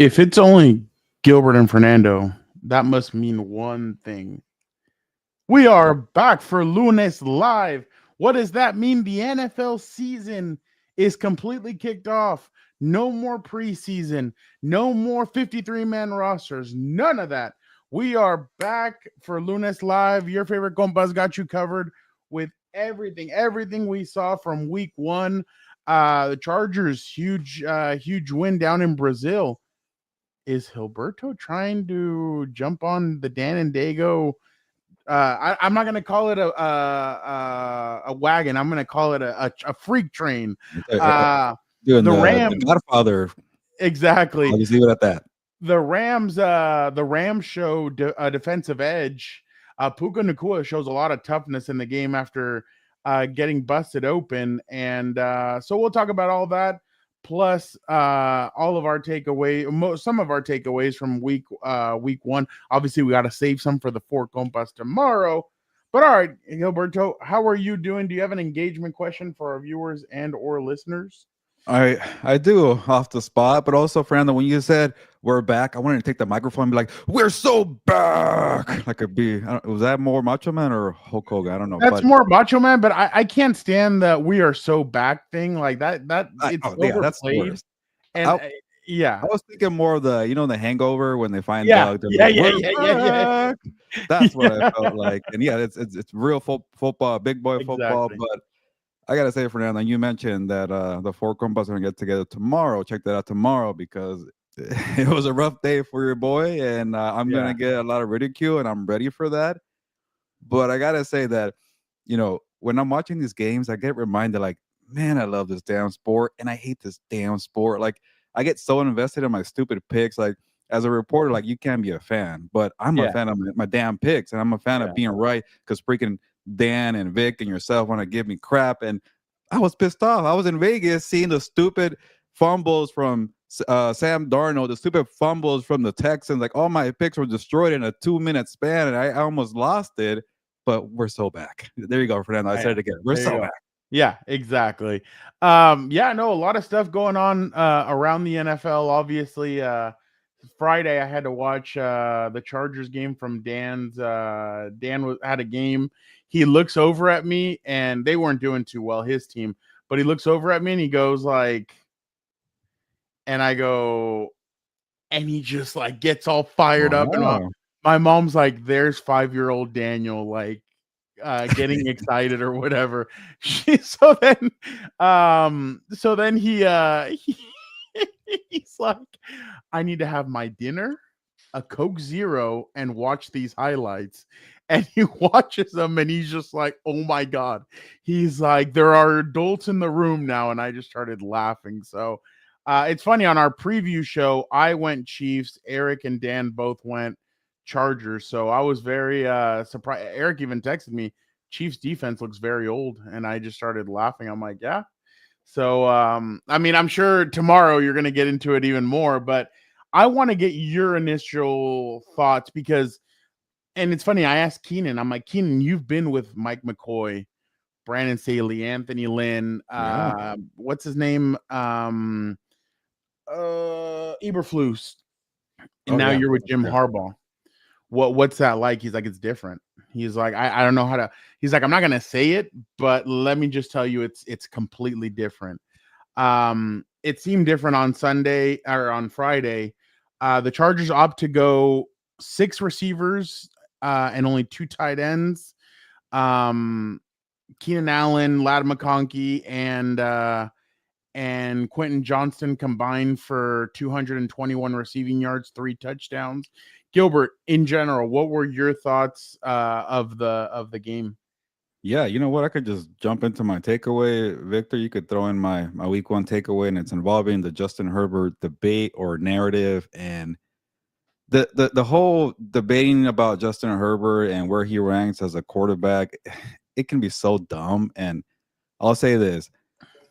If it's only Gilbert and Fernando, that must mean one thing. We are back for Lunes Live. What does that mean? The NFL season is completely kicked off. No more preseason. No more 53-man rosters. None of that. We are back for Lunes Live. Your favorite Compas got you covered with everything we saw from week one. The Chargers, huge win down in Brazil. Is Gilberto trying to jump on the Dan and Dago? I'm not going to call it a wagon. I'm going to call it a freak train. Doing The the Godfather. Exactly. I'll just leave it at that. The Rams show defensive edge. Puka Nacua shows a lot of toughness in the game after getting busted open. And so we'll talk about all that. Plus, all of our some of our takeaways from week one. Obviously, we got to save some for the four Compas tomorrow. But all right, Gilberto, how are you doing? Do you have an engagement question for our viewers and or listeners? I do off the spot, but also, Fernando, when you said we're back, I wanted to take the microphone and be like, "We're so back!" Like was that more Macho Man or Hulk Hogan? I don't know. That's more Macho Man, but I can't stand the "we are so back" thing. Like that it's overplayed. That's the worst. And I was thinking more of the Hangover when they find yeah. Doug. Yeah. That's what I felt like. And yeah, it's real football, big boy football, but. I gotta say, Fernando, you mentioned that the four Compas are gonna get together tomorrow. Check that out tomorrow because it was a rough day for your boy, and I'm gonna get a lot of ridicule, and I'm ready for that. But I gotta say that, when I'm watching these games, I get reminded, like, man, I love this damn sport, and I hate this damn sport. Like, I get so invested in my stupid picks. Like, as a reporter, like, you can be a fan, but I'm a fan of my damn picks, and I'm a fan of being right because freaking Dan and Vic and yourself want to give me crap, and I was pissed off. I was in Vegas seeing the stupid fumbles from Sam Darnold, the stupid fumbles from the Texans. Like, all my picks were destroyed in a 2-minute span, and I almost lost it. But we're so back. There you go, Fernando. I said it again. We're so back. Yeah, exactly. A lot of stuff going on around the NFL. Obviously, Friday I had to watch the Chargers game from Dan's. Dan had a game. He looks over at me, and they weren't doing too well, his team. But he looks over at me, and he goes like, and I go, and he just like gets all fired up. And my mom's like, "There's 5-year-old Daniel, like getting excited or whatever." So then he's like, "I need to have my dinner, a Coke Zero, and watch these highlights." And he watches them, and he's just like, "Oh my God." He's like, "There are adults in the room now." And I just started laughing. So it's funny, on our preview show, I went Chiefs. Eric and Dan both went Chargers. So I was very surprised. Eric even texted me, "Chiefs defense looks very old." And I just started laughing. I'm like, yeah. So, I'm sure tomorrow you're going to get into it even more, but I want to get your initial thoughts because, and it's funny, I asked Keenan, I'm like, "Keenan, you've been with Mike McCoy, Brandon Staley, Anthony Lynn, what's his name? Eberflus. And now you're with Jim Harbaugh. What's that like?" He's like, "It's different." He's like, I don't know how to. He's like, "I'm not gonna say it, but let me just tell you, it's completely different." It seemed different on Sunday or on Friday. The Chargers opt to go 6 receivers and only 2 tight ends. Keenan Allen, Ladd McConkey, and Quentin Johnston combined for 221 receiving yards, 3 touchdowns. Gilbert, in general, what were your thoughts of the game? Yeah, you know what? I could just jump into my takeaway. Victor, you could throw in my week one takeaway, and it's involving the Justin Herbert debate or narrative, and the whole debating about Justin Herbert and where he ranks as a quarterback. It can be so dumb. And I'll say this: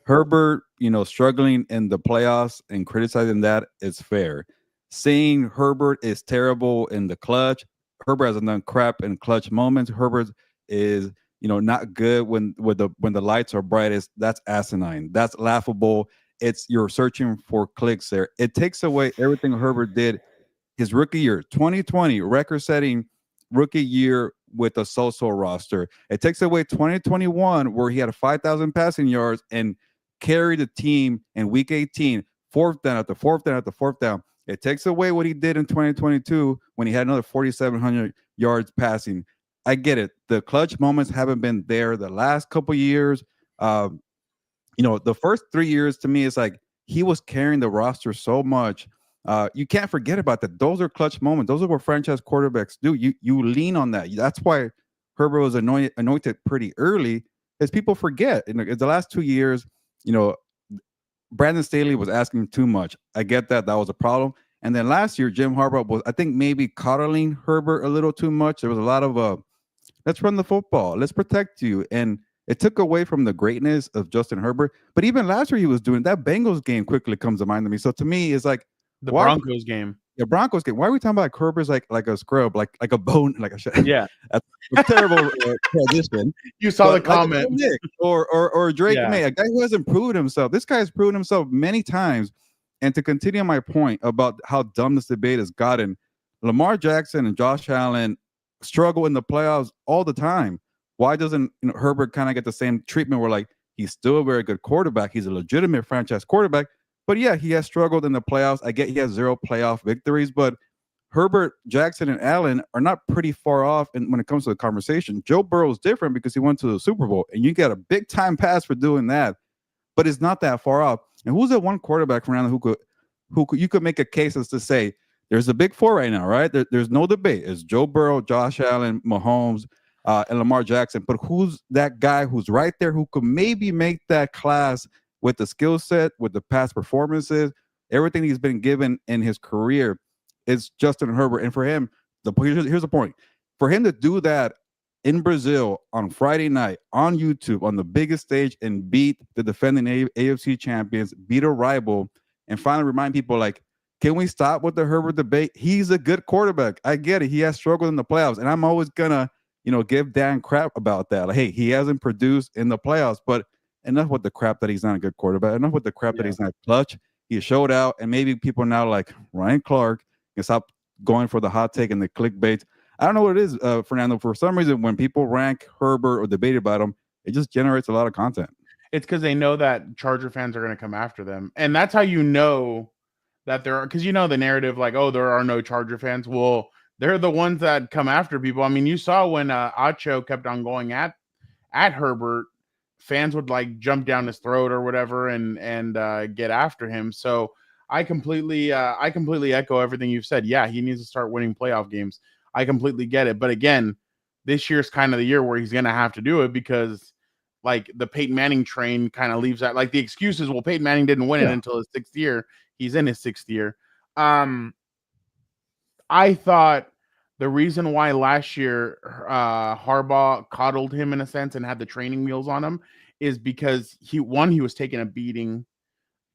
Herbert, struggling in the playoffs and criticizing that is fair. Saying Herbert is terrible in the clutch, Herbert hasn't done crap in clutch moments. Herbert is, not good when the lights are brightest. That's asinine. That's laughable. it's you're searching for clicks there. It takes away everything Herbert did his rookie year, 2020, record-setting rookie year with a so-so roster. It takes away 2021, where he had 5,000 passing yards and carried the team in Week 18, fourth down after fourth down after fourth down. It takes away what he did in 2022 when he had another 4,700 yards passing. I get it. The clutch moments haven't been there the last couple years. The first 3 years to me is like he was carrying the roster so much. You can't forget about that. Those are clutch moments. Those are what franchise quarterbacks do. You lean on that. That's why Herbert was anointed pretty early, as people forget. In the last 2 years, Brandon Staley was asking too much. I get that. That was a problem. And then last year, Jim Harbaugh was, I think, maybe coddling Herbert a little too much. There was a lot of, let's run the football. Let's protect you. And it took away from the greatness of Justin Herbert. But even last year he was doing that. Bengals game quickly comes to mind to me. So to me, it's like the Broncos game. The Broncos game. Why are we talking about Herbert's like a scrub, like a bone, like a yeah, a terrible transition. You saw the comment, like or Drake May, a guy who hasn't proven himself. This guy has proven himself many times. And to continue my point about how dumb this debate has gotten, Lamar Jackson and Josh Allen struggle in the playoffs all the time. Why doesn't Herbert kind of get the same treatment where like he's still a very good quarterback? He's a legitimate franchise quarterback. But yeah, he has struggled in the playoffs. I get he has 0 playoff victories, but Herbert, Jackson, and Allen are not pretty far off when it comes to the conversation. Joe Burrow is different because he went to the Super Bowl, and you get a big time pass for doing that, but it's not that far off. And who's that one quarterback, Fernando, who could you could make a case as to say there's a big four right now, right? There's no debate. It's Joe Burrow, Josh Allen, Mahomes, and Lamar Jackson. But who's that guy who's right there who could maybe make that class with the skill set, with the past performances, everything he's been given in his career? It's Justin Herbert. And for him, here's the point. For him to do that in Brazil on Friday night on YouTube on the biggest stage and beat the defending AFC champions, beat a rival, and finally remind people like, can we stop with the Herbert debate? He's a good quarterback. I get it. He has struggled in the playoffs, and I'm always gonna, give Dan crap about that. Like, hey, he hasn't produced in the playoffs, but enough with the crap that he's not a good quarterback. Enough with the crap that he's not clutch. He showed out, and maybe people now like Ryan Clark can stop going for the hot take and the clickbait. I don't know what it is, Fernando. For some reason, when people rank Herbert or debate about him, it just generates a lot of content. It's because they know that Charger fans are going to come after them. And that's how you know that there are, because the narrative like, oh, there are no Charger fans. Well, they're the ones that come after people. I mean, you saw when Acho kept on going at Herbert, fans would like jump down his throat or whatever and get after him. So I completely echo everything you've said. Yeah, he needs to start winning playoff games. I completely get it. But again, this year's kind of the year where he's going to have to do it because like the Peyton Manning train kind of leaves that. Like the excuses, well, Peyton Manning didn't win it until his 6th year. He's in his 6th year. I thought the reason why last year Harbaugh coddled him in a sense and had the training wheels on him is because he was taking a beating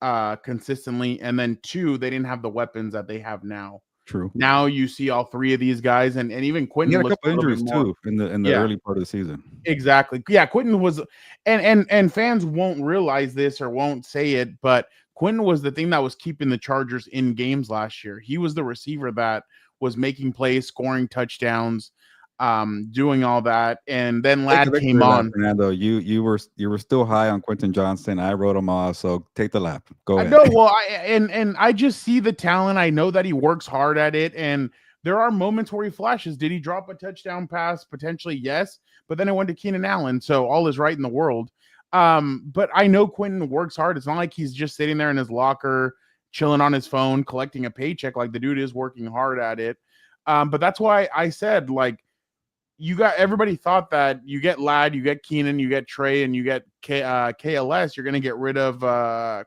consistently, and then 2, they didn't have the weapons that they have now. True. Now you see all 3 of these guys, and even Quentin. He had a couple injuries too in the early part of the season. Exactly. Yeah, Quentin was, and fans won't realize this or won't say it, but Quentin was the thing that was keeping the Chargers in games last year. He was the receiver that was making plays, scoring touchdowns, doing all that, and then Ladd came on. Fernando, you were still high on Quentin Johnston. I wrote him off, so take the lap. Go ahead. No, well, I just see the talent. I know that he works hard at it, and there are moments where he flashes. Did he drop a touchdown pass? Potentially, yes, but then it went to Keenan Allen, so all is right in the world. But I know Quentin works hard. It's not like he's just sitting there in his locker, chilling on his phone, collecting a paycheck. Like the dude is working hard at it. But that's why I said like. Everybody thought that you get Ladd, you get Keenan, you get Trey, and you get KLS, you're going to get rid of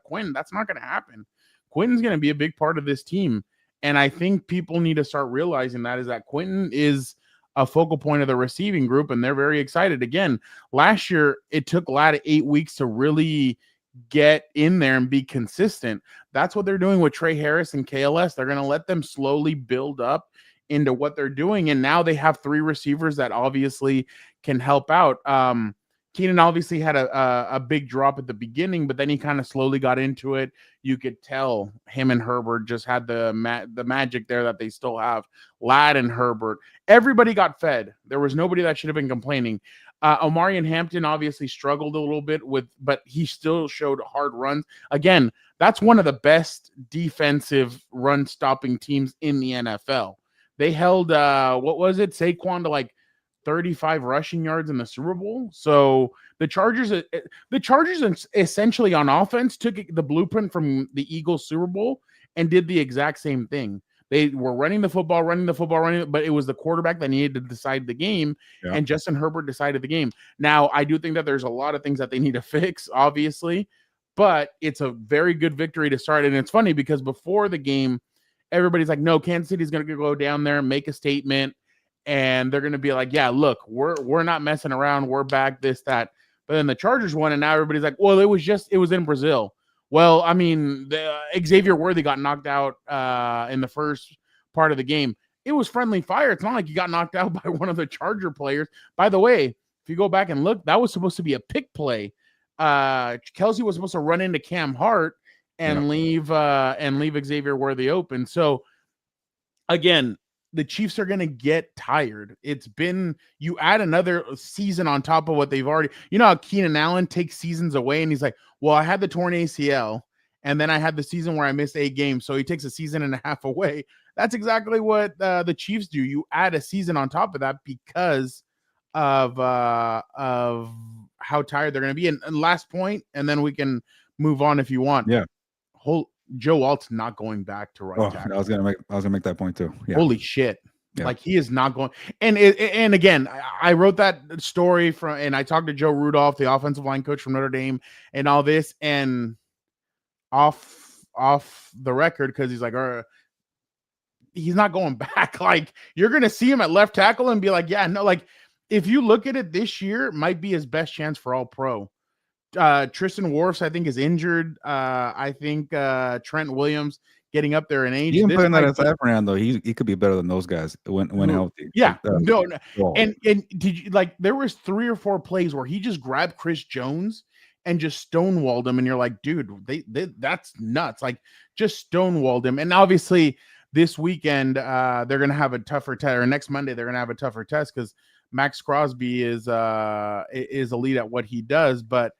Quinn. That's not going to happen. Quentin's going to be a big part of this team. And I think people need to start realizing that Quentin is a focal point of the receiving group, and they're very excited. Again, last year, it took Ladd 8 weeks to really get in there and be consistent. That's what they're doing with Trey Harris and KLS. They're going to let them slowly build up into what they're doing, and now they have 3 receivers that obviously can help out. Keenan obviously had a big drop at the beginning, but then he kind of slowly got into it. You could tell him and Herbert just had the magic there that they still have. Ladd and Herbert, everybody got fed. There was nobody that should have been complaining. Omarion Hampton obviously struggled a little bit but he still showed hard runs. Again, that's one of the best defensive run stopping teams in the NFL. They held what was it, Saquon, to like 35 rushing yards in the Super Bowl. So the Chargers essentially on offense took the blueprint from the Eagles Super Bowl and did the exact same thing. They were running the football, but it was the quarterback that needed to decide the game, and Justin Herbert decided the game. Now, I do think that there's a lot of things that they need to fix, obviously, but it's a very good victory to start. And it's funny because before the game, everybody's like, no, Kansas City's going to go down there, make a statement, and they're going to be like, yeah, look, we're not messing around. We're back, this, that. But then the Chargers won, and now everybody's like, well, it was in Brazil. Well, I mean, Xavier Worthy got knocked out in the first part of the game. It was friendly fire. It's not like he got knocked out by one of the Charger players. By the way, if you go back and look, that was supposed to be a pick play. Kelsey was supposed to run into Cam Hart and leave Xavier Worthy open. So, again, the Chiefs are going to get tired. It's been, you add another season on top of what they've already, how Keenan Allen takes seasons away and he's like, well, I had the torn ACL and then I had the season where I missed 8 games. So he takes a season and a half away. That's exactly what the Chiefs do. You add a season on top of that because of how tired they're going to be. And last point, and then we can move on if you want. Yeah. Joe Alt's not going back to right tackle. I was gonna make that point too. Yeah. Holy shit. Yeah. Like he is not going. And again, I wrote that story and I talked to Joe Rudolph, the offensive line coach from Notre Dame, and all this, and off the record, because he's like, he's not going back. Like, you're gonna see him at left tackle and be like, yeah, no, like if you look at it, this year might be his best chance for all pro. Tristan Wirfs, I think, is injured. I think Trent Williams getting up there in age. You can put him that aside, Fernando. He could be better than those guys when healthy. Yeah, no. And did you there was 3 or 4 plays where he just grabbed Chris Jones and just stonewalled him, and you're like, dude, that's nuts. Like, just stonewalled him. And obviously, this weekend they're gonna have a tougher test, or next Monday they're gonna have a tougher test because Max Crosby is elite at what he does, but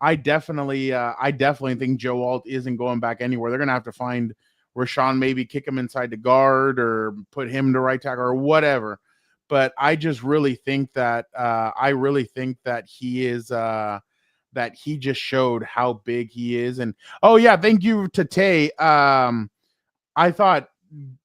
I definitely think Joe Alt isn't going back anywhere. They're going to have to find Rashawn, maybe kick him inside the guard or put him to right tackle or whatever. But I just really think that he is that he just showed how big he is. And oh yeah, thank you to Tay. I thought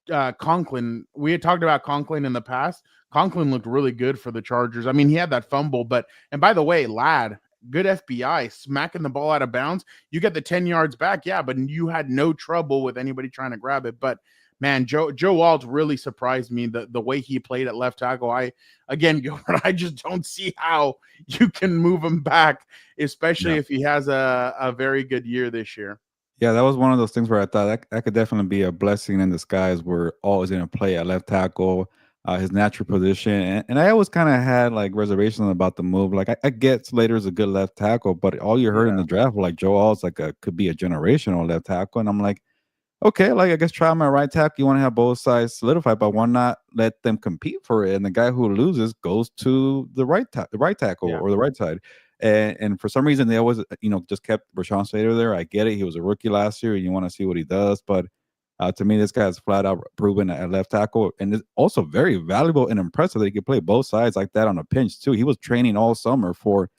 Conklin. We had talked about Conklin in the past. Conklin looked really good for the Chargers. I mean, he had that fumble, and by the way, Ladd, good FBI, smacking the ball out of bounds. You get the 10 yards back, yeah, but you had no trouble with anybody trying to grab it. But man, Joe Alt really surprised me the way he played at left tackle. Gilbert, I just don't see how you can move him back, especially if he has a very good year this year. Yeah, that was one of those things where I thought that could definitely be a blessing in disguise, where Alt is going to play at left tackle. His natural position, and I always kind of had like reservations about the move. Like I get Slater's a good left tackle, but all you heard in the draft were like Joe Alt's like could be a generational left tackle, and I'm like, okay, like I guess try him at right tackle. You want to have both sides solidified, but why not let them compete for it? And the guy who loses goes to the right tackle or the right side. And for some reason they always just kept Rashawn Slater there. I get it; he was a rookie last year, and you want to see what he does, but. To me, this guy is flat out proven at left tackle, and it's also very valuable and impressive that he can play both sides like that on a pinch too. He was training all summer for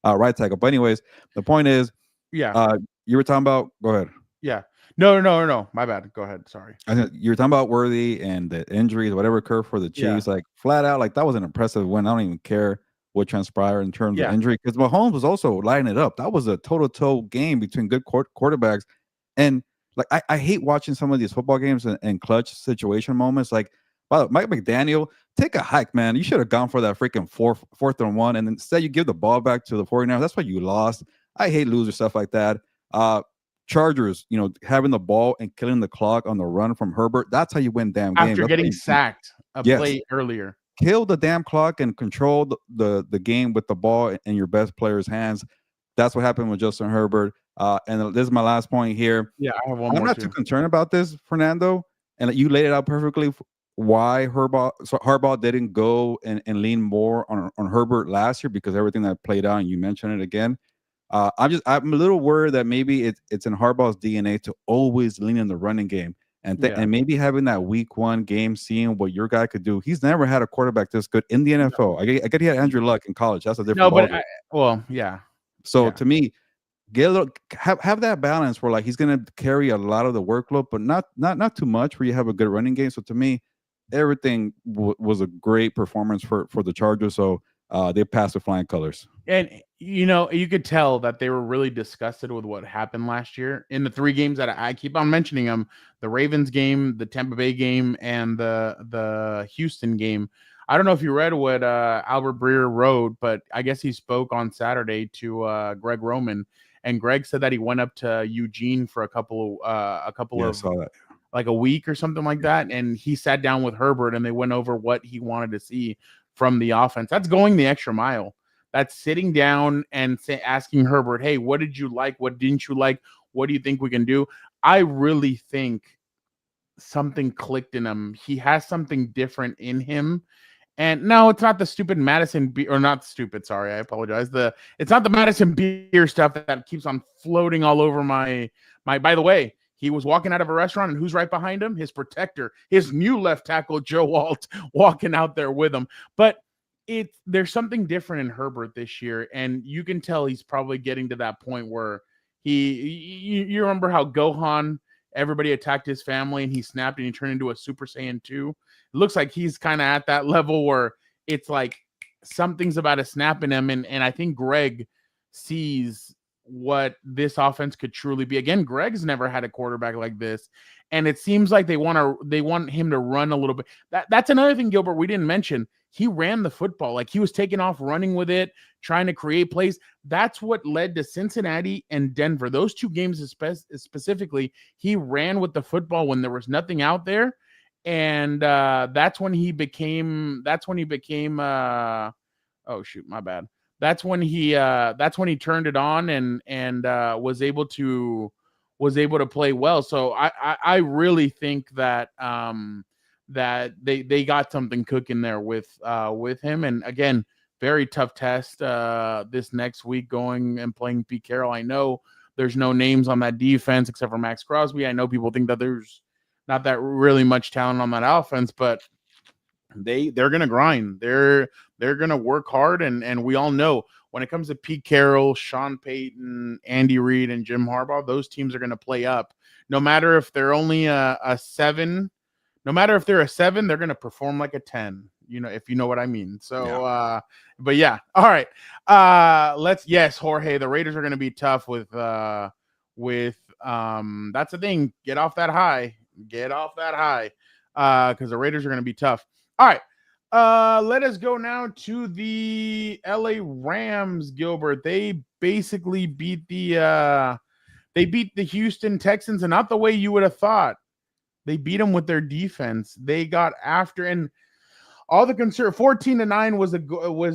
right tackle. But anyways, the point is, you were talking about. Go ahead. Yeah. No. My bad. Go ahead. Sorry. You were talking about Worthy and the injuries, whatever occurred for the Chiefs. Like flat out, like that was an impressive win. I don't even care what transpired in terms of injury, because Mahomes was also lining it up. That was a toe-to-toe game between good quarterbacks, and. Like I hate watching some of these football games and clutch situation moments. Like, wow, Mike McDaniel, take a hike, man. You should have gone for that freaking fourth and 1, and instead you give the ball back to the 49ers. That's why you lost. I hate loser stuff like that. Chargers, having the ball and killing the clock on the run from Herbert. That's how you win damn games. After getting sacked a play earlier. kill the damn clock and control the game with the ball in your best player's hands. That's what happened with Justin Herbert. And this is my last point here. Yeah, I have one I'm more not too too. concerned about this, Fernando, and you laid it out perfectly. Why Harbaugh didn't go and lean more on Herbert last year because everything that played out, and you mentioned it again. I'm a little worried that maybe it's in Harbaugh's DNA to always lean in the running game Yeah. and maybe having that week one game, seeing what your guy could do. He's never had a quarterback this good in the NFL. I get he had Andrew Luck in college. That's a No, different but ballgame. well, yeah. So Yeah. to me, get a little have that balance where like he's gonna carry a lot of the workload, but not too much where you have a good running game. So to me, everything was a great performance for the Chargers. So they passed with flying colors. And you could tell that they were really disgusted with what happened last year in the 3 games that I keep on mentioning them: the Ravens game, the Tampa Bay game, and the Houston game. I don't know if you read what Albert Breer wrote, but I guess he spoke on Saturday to Greg Roman, and Greg said that he went up to Eugene for a couple Yeah, I of saw that. like a week or something like that, and he sat down with Herbert and they went over what he wanted to see from the offense. That's going the extra mile. That's sitting down and asking Herbert, "Hey, what did you like? What didn't you like? What do you think we can do?" I really think something clicked in him. He has something different in him. And no, it's not the stupid Madison beer, or not stupid. Sorry, I apologize. It's not the Madison beer stuff that keeps on floating all over my. By the way, he was walking out of a restaurant, and who's right behind him? His protector, his new left tackle, Joe Alt, walking out there with him. But there's something different in Herbert this year, and you can tell he's probably getting to that point where you remember how Gohan, everybody attacked his family and he snapped and he turned into a Super Saiyan 2. It looks like he's kind of at that level where it's like something's about to snap in him, and I think Greg sees what this offense could truly be. Again, Greg's never had a quarterback like this, and it seems like they want him to run a little bit. That's another thing, Gilbert, we didn't mention. He ran the football. Like, he was taking off running with it, trying to create plays. That's what led to Cincinnati and Denver. Those 2 games specifically, he ran with the football when there was nothing out there. And that's when he became oh shoot, my bad. That's when he turned it on and was able to play well. So I really think that that they got something cooking there with him. And again, very tough test this next week, going and playing Pete Carroll. I know there's no names on that defense except for Max Crosby. I know people think that there's not that really much talent on that offense, but they're gonna grind. They're gonna work hard, and we all know when it comes to Pete Carroll, Sean Payton, Andy Reid, and Jim Harbaugh, those teams are gonna play up. No matter if they're only a 7, no matter if they're a 7, they're gonna perform like a 10. If you know what I mean. So, Yeah. But yeah, all right. Yes, Jorge, the Raiders are gonna be tough with that's the thing. Get off that high. Because the Raiders are going to be tough. All right. Let us go now to the LA Rams, Gilbert. They basically beat the Houston Texans, and not the way you would have thought. They beat them with their defense. They got after, and all the concern, 14-9 was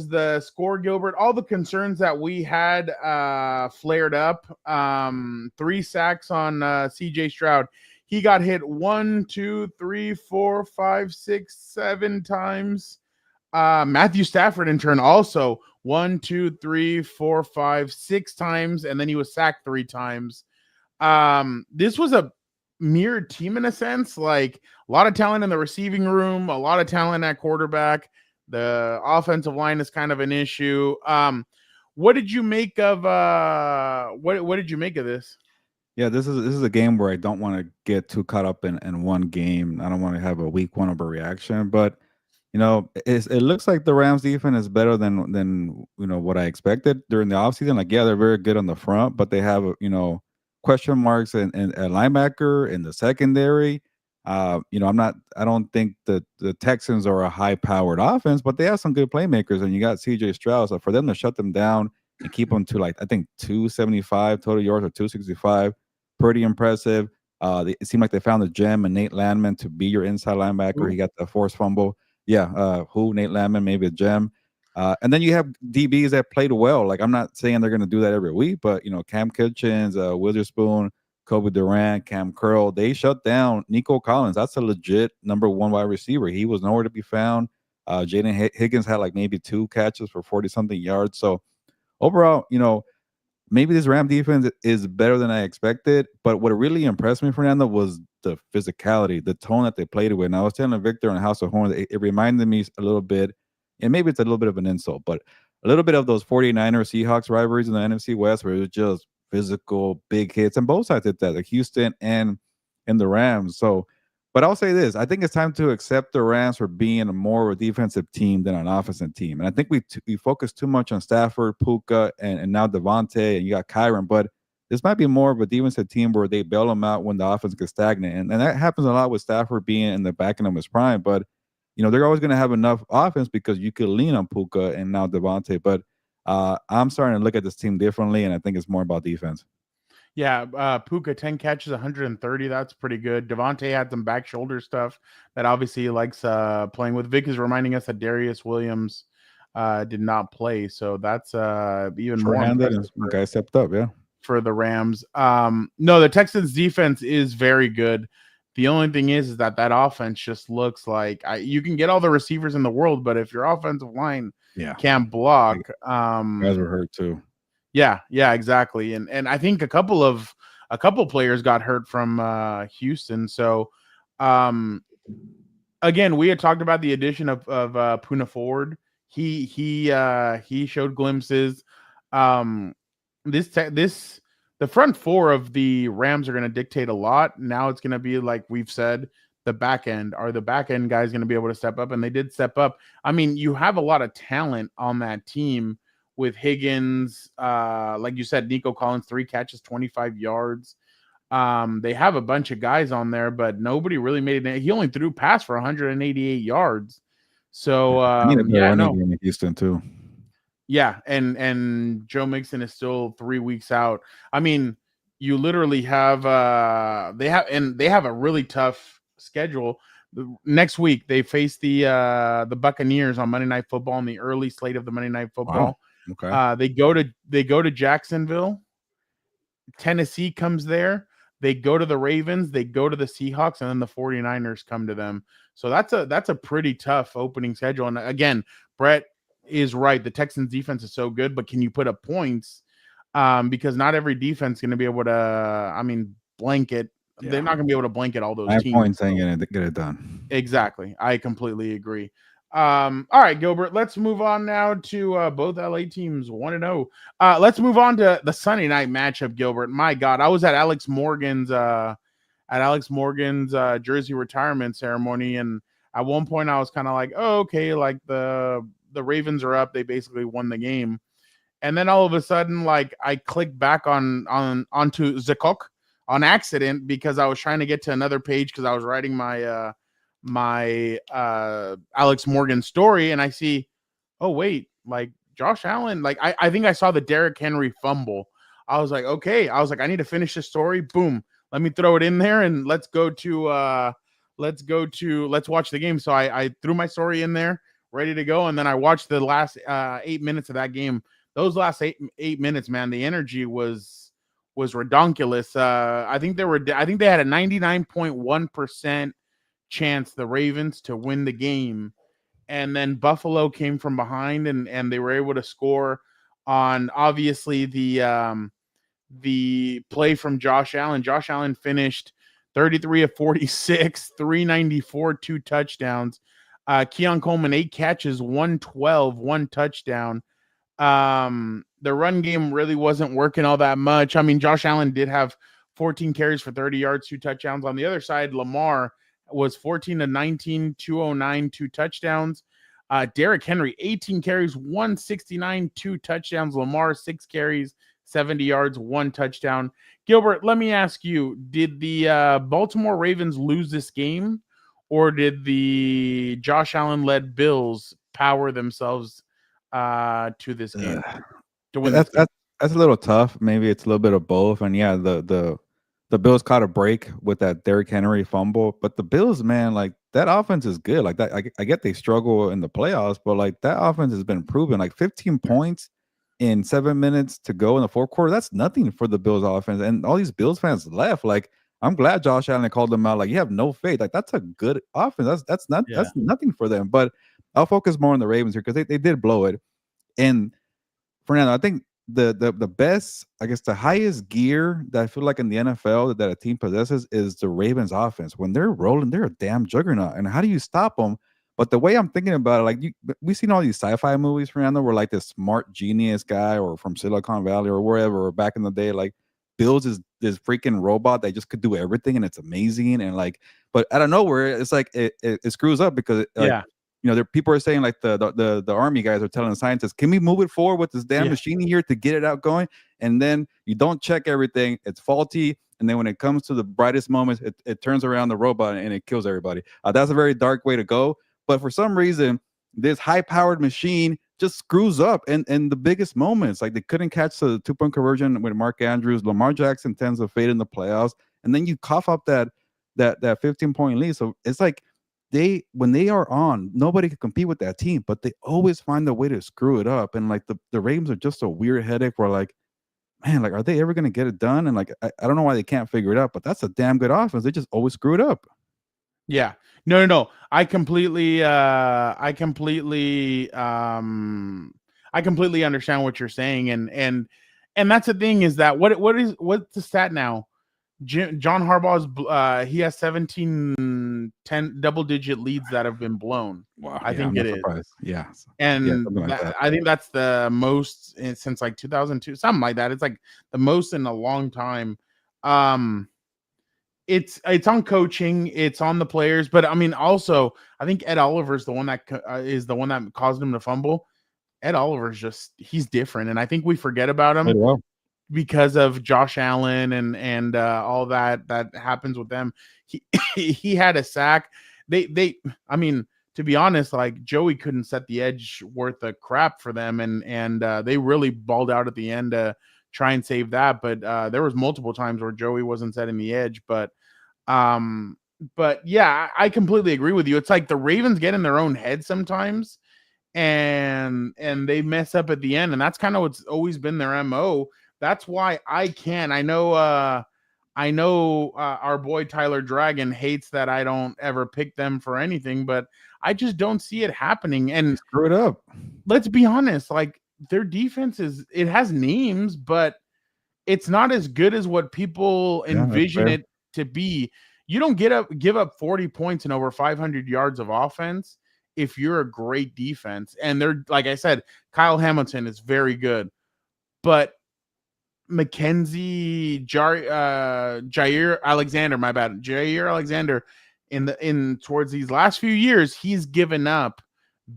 the score, Gilbert. All the concerns that we had flared up. 3 sacks on CJ Stroud. He got hit 1, 2, 3, 4, 5, 6, 7 times. Matthew Stafford, in turn, also 1, 2, 3, 4, 5, 6 times, and then he was sacked 3 times. This was a mirrored team in a sense. Like, a lot of talent in the receiving room, a lot of talent at quarterback. The offensive line is kind of an issue. What did you make of what did you make of this? Yeah, this is a game where I don't want to get too caught up in one game. I don't want to have a week one overreaction, but it looks like the Rams defense is better than what I expected during the offseason. Like, yeah, they're very good on the front, but they have question marks and a linebacker in the secondary. I don't think that the Texans are a high powered offense, but they have some good playmakers, and you got CJ Stroud. So for them to shut them down and keep them to, like, I think 275 total yards or 265. Pretty impressive. It seemed like they found the gem and Nate Landman to be your inside linebacker. Ooh. He got the forced fumble. Nate Landman, maybe a gem. And then you have DBs that played well. Like I'm not saying they're going to do that every week, but Cam Kitchens, Witherspoon, Kobe Durant, Cam Curl, they shut down Nico Collins. That's a legit number one wide receiver. He was nowhere to be found. Jaden Higgins had like maybe 2 catches for 40 something yards. So overall, maybe this Ram defense is better than I expected. But what really impressed me, Fernando, was the physicality, the tone that they played with. And I was telling Victor on House of Horns, it reminded me a little bit, and maybe it's a little bit of an insult, but a little bit of those 49ers Seahawks rivalries in the NFC West where it was just physical, big hits, and both sides did that, like Houston and the Rams. So, but I'll say this: I think it's time to accept the Rams for being more of a defensive team than an offensive team. And I think we focus too much on Stafford, Puka, and now Devontae, and you got Kyron. But this might be more of a defensive team where they bail them out when the offense gets stagnant, and that happens a lot with Stafford being in the back end of his prime. But they're always going to have enough offense because you could lean on Puka and now Devontae. But I'm starting to look at this team differently, and I think it's more about defense. Yeah, Puka 10 catches, 130. That's pretty good. Devontae had some back shoulder stuff that obviously he likes playing with. Vic is reminding us that Darius Williams did not play, so that's even more impressive. Guy stepped up, yeah, for the Rams. No, the Texans defense is very good. The only thing is that offense just looks like you can get all the receivers in the world, but if your offensive line can't block, guys were hurt too. Yeah, exactly. And I think a couple players got hurt from Houston. So again, we had talked about the addition of Puna Ford. He showed glimpses. The front four of the Rams are going to dictate a lot. Now it's going to be, like we've said, the back end. Are the back end guys going to be able to step up? And they did step up. I mean, you have a lot of talent on that team with Higgins. Like you said, Nico Collins, 3 catches, 25 yards. They have a bunch of guys on there, but nobody really made it. He only threw pass for 188 yards. So in Houston too. Yeah, and Joe Mixon is still 3 weeks out. I mean, you literally have they have a really tough schedule. Next week they face the Buccaneers on Monday Night Football in the early slate of the Monday Night Football. Wow. Okay. They go to Jacksonville. Tennessee comes there. They go to the Ravens, they go to the Seahawks, and then the 49ers come to them. So that's a pretty tough opening schedule. And again, Brett is right. The Texans defense is so good, but can you put up points? Because not every defense is going to be able to, blanket. Yeah. They're not going to be able to blanket all those 9 teams. points ain't going to get it done. Exactly. I completely agree. All right, Gilbert, let's move on now to both LA teams 1-0. Let's move on to the Sunday night matchup, Gilbert. My God, I was at Alex Morgan's jersey retirement ceremony, and at one point I was kind of like, oh, okay, like the Ravens are up. They basically won the game. And then all of a sudden, like, I clicked back onto Zakok on accident because I was trying to get to another page because I was writing my Alex Morgan story, and I see, oh wait, like Josh Allen, like I think I saw the Derrick Henry fumble. I was like, okay, I need to finish this story. Boom, let me throw it in there and let's watch the game. So I threw my story in there, ready to go, and then I watched the last 8 minutes of that game. Those last eight minutes, man, the energy was redonkulous. I think they had a 99.1% chance, the Ravens, to win the game, and then Buffalo came from behind and they were able to score on obviously the play from Josh Allen. Josh Allen finished 33 of 46, 394, 2 touchdowns. Keon Coleman 8 catches, 112, 1 touchdown. The run game really wasn't working all that much. I mean, Josh Allen did have 14 carries for 30 yards, 2 touchdowns. On the other side, Lamar was 14 to 19, 209, 2 touchdowns. Derrick Henry, 18 carries, 169, 2 touchdowns. Lamar, 6 carries, 70 yards, 1 touchdown. Gilbert, let me ask you, did the Baltimore Ravens lose this game, or did the Josh Allen-led Bills power themselves to this game? That's a little tough. Maybe it's a little bit of both. And the Bills caught a break with that Derrick Henry fumble. But the Bills, man, like that offense is good. Like that, I get they struggle in the playoffs, but like that offense has been proven. Like 15 points in 7 minutes to go in the fourth quarter, that's nothing for the Bills offense. And all these Bills fans left. Like, I'm glad Josh Allen called them out. Like, you have no faith. Like, that's a good offense. That's nothing for them. But I'll focus more on the Ravens here because they did blow it. And Fernando, I think the best, I guess, the highest gear that I feel like in the NFL that a team possesses is the Ravens offense. When they're rolling, they're a damn juggernaut. And how do you stop them? But the way I'm thinking about it, like we've seen all these sci-fi movies, Fernando, where like this smart genius guy or from Silicon Valley or wherever, or back in the day, like builds this freaking robot that just could do everything and it's amazing. And like, but out of nowhere, it's like it screws up because people are saying like the army guys are telling the scientists, can we move it forward with this damn machine here to get it out going? And then you don't check everything, it's faulty. And then when it comes to the brightest moments, it turns around the robot and it kills everybody. That's a very dark way to go. But for some reason, this high-powered machine just screws up and the biggest moments. Like they couldn't catch the 2-point conversion with Mark Andrews. Lamar Jackson tends to fade in the playoffs. And then you cough up that 15-point lead. So it's like when they are on, nobody can compete with that team, but they always find a way to screw it up. And like the Ravens are just a weird headache where like, man, like, are they ever going to get it done? And like, I don't know why they can't figure it out, but that's a damn good offense. They just always screw it up. Yeah. No. I completely understand what you're saying. And that's the thing is that what's the stat now? John Harbaugh's he has 10 double-digit leads that have been blown. Wow. I think it surprised. is. Yeah. And I think that's the most since like 2002, something like that. It's like the most in a long time. It's on coaching, it's on the players, but I mean, also, I think Ed Oliver's the one that is the one that caused him to fumble. Ed Oliver's he's different, and I think we forget about him because of Josh Allen and all that happens with them. He had a sack. I mean, to be honest, like Joey couldn't set the edge worth of crap for them, and they really balled out at the end to try and save that. But there was multiple times where Joey wasn't setting the edge. But yeah, I completely agree with you. It's like the Ravens get in their own head sometimes, and they mess up at the end, and that's kind of what's always been their MO. That's why I know our boy Tyler Dragon hates that I don't ever pick them for anything, but I just don't see it happening. And screw it up. Let's be honest, like their defense it has names, but it's not as good as what people envision it to be. You don't give up 40 points and over 500 yards of offense if you're a great defense. And they're, like I said, Kyle Hamilton is very good, but Jair Alexander towards these last few years, he's given up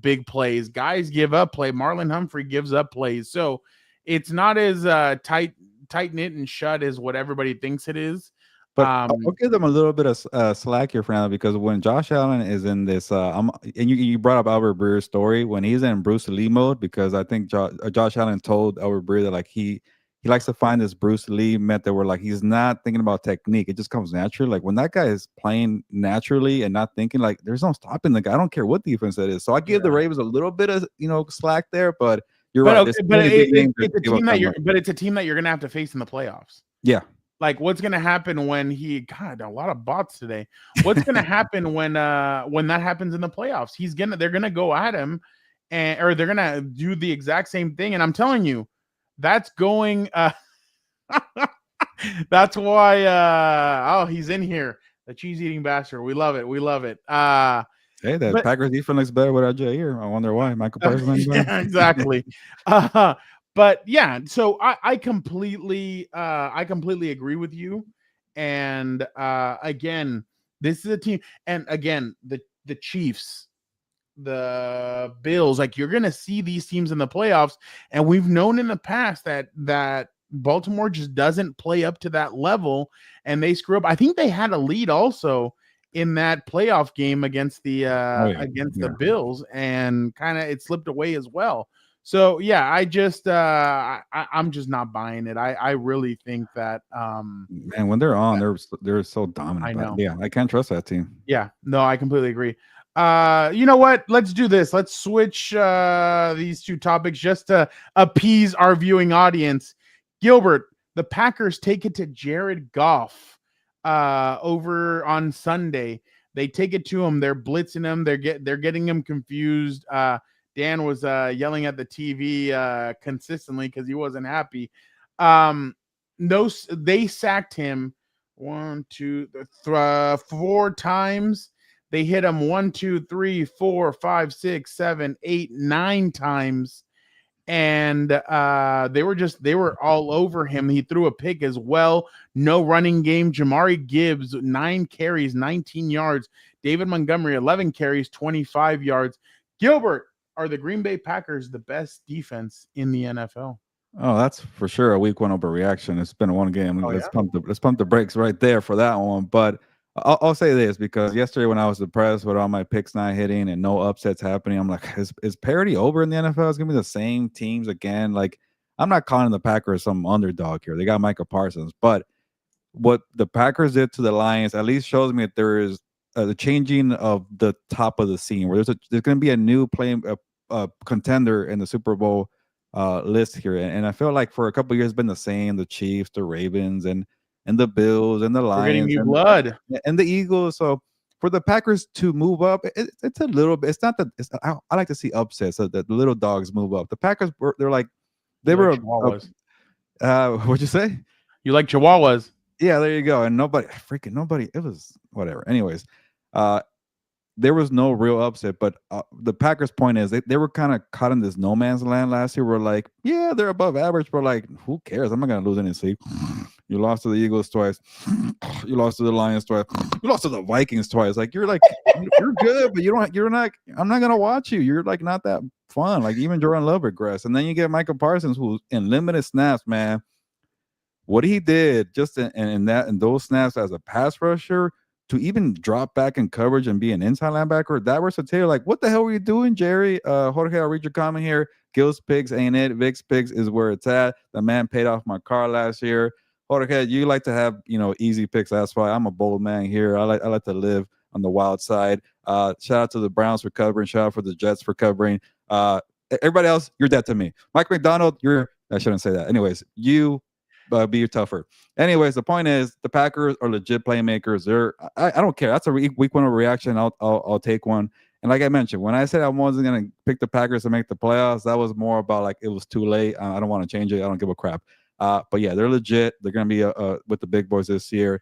big plays. Guys give up play. Marlon Humphrey gives up plays. So it's not as tight knit and shut as what everybody thinks it is. But I'll give them a little bit of slack here, Fernando, because when Josh Allen is in this, and you brought up Albert Breer's story when he's in Bruce Lee mode, because I think Josh Allen told Albert Breer that like he likes to find this Bruce Lee method where like he's not thinking about technique; it just comes naturally. Like when that guy is playing naturally and not thinking, like there's no stopping the guy. I don't care what defense that is. So I give the Ravens a little bit of slack there, but you're right. Okay, but it's a team that you're gonna have to face in the playoffs. Yeah. Like what's gonna happen when a lot of bots today. What's gonna happen when that happens in the playoffs? They're gonna go at him, or they're gonna do the exact same thing. And I'm telling you, that's going. That's why. He's in here, the cheese eating bastard. We love it. We love it. Hey, that Packers defense looks better without Jair. I wonder why. Michael Parsons. Yeah, exactly. But yeah, so I completely agree with you. And again, this is a team, and again, the Chiefs, the Bills, like you're gonna see these teams in the playoffs, and we've known in the past that Baltimore just doesn't play up to that level, and they screw up. I think they had a lead also in that playoff game against the Bills, and kind of it slipped away as well. So yeah, I just I'm just not buying it. I really think that Man, when they're on, they're so dominant. I But know. yeah, I can't trust that team. Yeah, no, I completely agree. You know what? Let's do this. Let's switch these two topics just to appease our viewing audience. Gilbert, the Packers take it to Jared Goff over on Sunday. They take it to him. They're blitzing him. They're getting him confused. Dan was yelling at the TV consistently because he wasn't happy. No, they sacked him one, two, four times. They hit him 1, 2, 3, 4, 5, 6, 7, 8, 9 times. And they were all over him. He threw a pick as well. No running game. Jamari Gibbs, 9 carries, 19 yards. David Montgomery, 11 carries, 25 yards. Gilbert, are the Green Bay Packers the best defense in the NFL? Oh, that's for sure a week one overreaction. It's been one game. Oh, Let's pump the brakes right there for that one. But I'll say this, because yesterday when I was depressed with all my picks not hitting and no upsets happening, I'm like, is parity over in the NFL? It's gonna be the same teams again. Like, I'm not calling the Packers some underdog here. They got Micah Parsons, but what the Packers did to the Lions at least shows me that there is the changing of the top of the scene, where there's going to be a new contender in the Super Bowl list here, and I feel like for a couple of years it's been the same: the Chiefs, the Ravens, and the Bills, and the We're getting Lions, new blood. and the Eagles. So for the Packers to move up, it's a little bit. It's not that. I like to see upsets, so that the little dogs move up. The Packers they're like they were. Chihuahuas. What'd you say? You like Chihuahuas? Yeah, there you go. And nobody, it was whatever. Anyways, there was no real upset, but the Packers' point is they were kind of caught in this no man's land last year. We're like, yeah, they're above average, but like, who cares? I'm not going to lose any sleep. You lost to the Eagles twice. You lost to the Lions twice. You lost to the Vikings twice. Like, you're good, but you're not, I'm not going to watch you. You're like not that fun. Like, even Jordan Love regressed. And then you get Micah Parsons, who's in limited snaps, man. What he did just in those snaps as a pass rusher, to even drop back in coverage and be an inside linebacker, that versatility, like, what the hell were you doing, Jerry? Jorge, I'll read your comment here. Gil's picks ain't it. Vic's picks is where it's at. The man paid off my car last year. Jorge, you like to have, easy picks. That's why I'm a bold man here. I like to live on the wild side. Shout out to the Browns for covering. Shout out for the Jets for covering. Everybody else, you're dead to me. Mike McDonald, I shouldn't say that. Anyways, you be tougher. Anyways, the point is the Packers are legit playmakers. I don't care. That's a week one reaction. I'll take one. And like I mentioned, when I said I wasn't gonna pick the Packers to make the playoffs, that was more about like it was too late. I don't want to change it. I don't give a crap. But yeah, they're legit. They're gonna be with the big boys this year.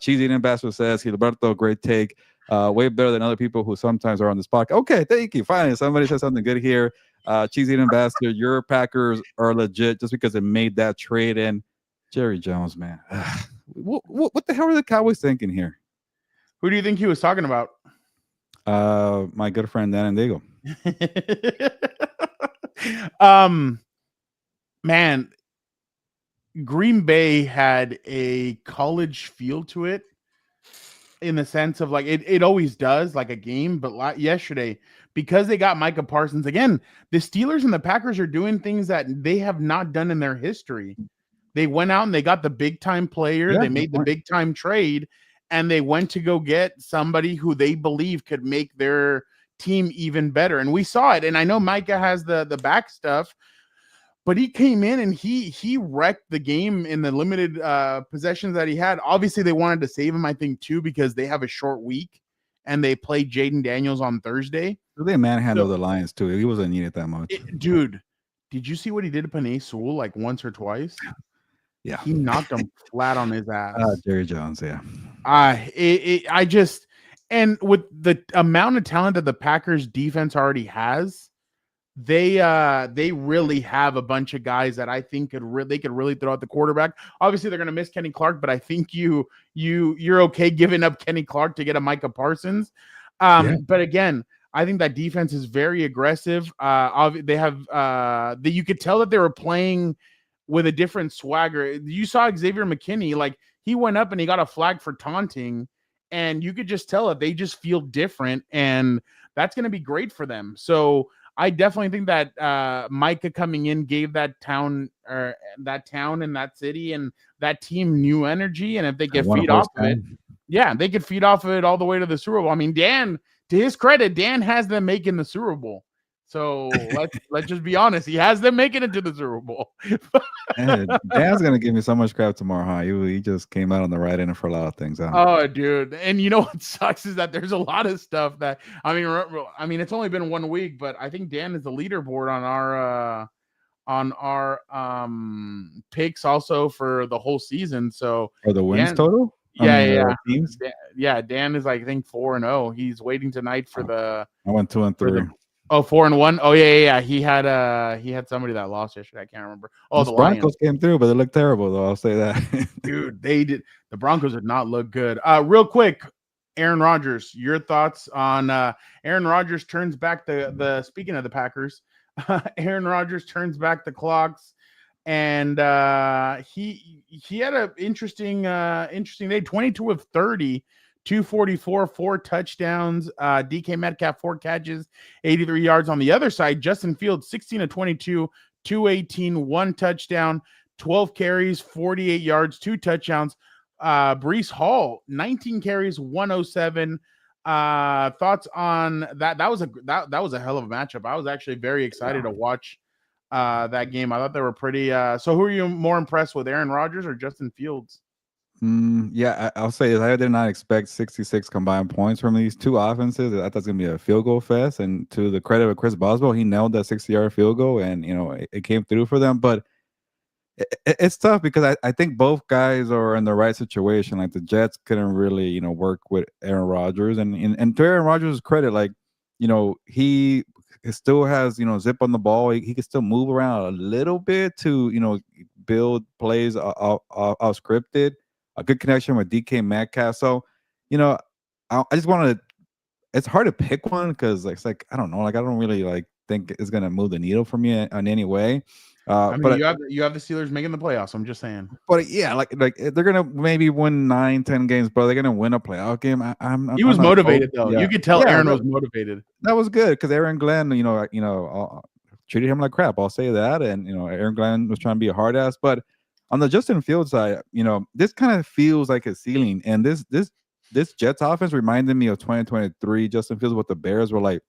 Cheesy Ambassador says, Gilberto, great take. Way better than other people who sometimes are on this podcast. Okay, thank you. Finally, somebody said something good here. Cheesy Ambassador, your Packers are legit just because it made that trade in. Jerry Jones, man. What the hell are the Cowboys thinking here? Who do you think he was talking about? My good friend Dan and Diego. Man, Green Bay had a college feel to it, in the sense of like it always does, like a game. But yesterday, because they got Micah Parsons again, the Steelers and the Packers are doing things that they have not done in their history. They went out and they got the big time player. Yeah, they made the big time trade, and they went to go get somebody who they believe could make their team even better. And we saw it. And I know Micah has the back stuff, but he came in and he wrecked the game in the limited possessions that he had. Obviously, they wanted to save him, I think, too, because they have a short week and they play Jaden Daniels on Thursday. They manhandled the Lions too. He wasn't needed that much. Dude, did you see what he did to Penei Sewell like once or twice? Yeah, he knocked him flat on his ass. Jerry Jones, yeah. I just, and with the amount of talent that the Packers defense already has, they really have a bunch of guys that I think could really throw out the quarterback. Obviously, they're going to miss Kenny Clark, but I think you're okay giving up Kenny Clark to get a Micah Parsons. But again, I think that defense is very aggressive. They have you could tell that they were playing with a different swagger. You saw Xavier McKinney, like he went up and he got a flag for taunting, and you could just tell that they just feel different, and that's going to be great for them. So I definitely think that Micah coming in gave that town and that city and that team new energy. And if they get feed off of it, they could feed off of it all the way to the Super Bowl. I mean, Dan, to his credit, Dan has them making the Super Bowl. So let's just be honest. He has them making it to the Super Bowl. Dan's gonna give me so much crap tomorrow, huh? He just came out on the right end for a lot of things, huh? Oh, dude. And you know what sucks is that there's a lot of stuff that I mean, it's only been 1 week, but I think Dan is the leaderboard on our picks also for the whole season. So for the wins Dan, total? Teams? Dan is I think 4-0. He's waiting tonight for the I went 2-3. 4-1. Oh yeah. He had somebody that lost yesterday. I can't remember. Oh, the Broncos Lions came through, but they looked terrible though. I'll say that. Dude, they did. The Broncos did not look good. Real quick, Aaron Rodgers, your thoughts on Aaron Rodgers turns back the speaking of the Packers, Aaron Rodgers turns back the clocks, and he had an interesting day. 22 of 30, 244, 4 touchdowns. DK Metcalf 4 catches, 83 yards. On the other side, Justin Fields 16 of 22, 218, 1 touchdown, 12 carries, 48 yards, 2 touchdowns. Breece Hall 19 carries, 107. Thoughts on that? That was a hell of a matchup. I was actually very excited to watch that game. I thought they were pretty. So who are you more impressed with, Aaron Rodgers or Justin Fields? I'll say I did not expect 66 combined points from these two offenses. I thought it's gonna be a field goal fest, and to the credit of Chris Boswell, he nailed that 60-yard field goal, and it came through for them. But it's tough because I think both guys are in the right situation. Like the Jets couldn't really work with Aaron Rodgers, and to Aaron Rodgers' credit, like he still has zip on the ball. He can still move around a little bit to build plays out scripted. A good connection with DK Metcalf. So, I just wanted to. It's hard to pick one because it's like I don't know. Like I don't really think it's gonna move the needle for me in any way. I mean, but you have the Steelers making the playoffs. I'm just saying. But yeah, like they're gonna maybe win 9-10 games, but they're gonna win a playoff game. He was motivated though. Yeah. You could tell Aaron was motivated. That was good because Aaron Glenn, treated him like crap. I'll say that, and Aaron Glenn was trying to be a hard ass, but. On the Justin Fields side, this kind of feels like a ceiling. And this Jets offense reminded me of 2023 Justin Fields, what the Bears were like.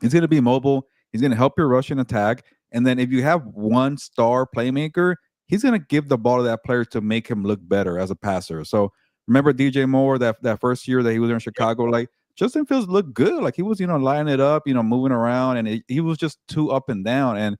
He's going to be mobile. He's going to help your rushing attack. And then if you have one star playmaker, he's going to give the ball to that player to make him look better as a passer. So remember DJ Moore, that first year that he was in Chicago, like Justin Fields looked good. Like he was, lining it up, moving around, and he was just too up and down. And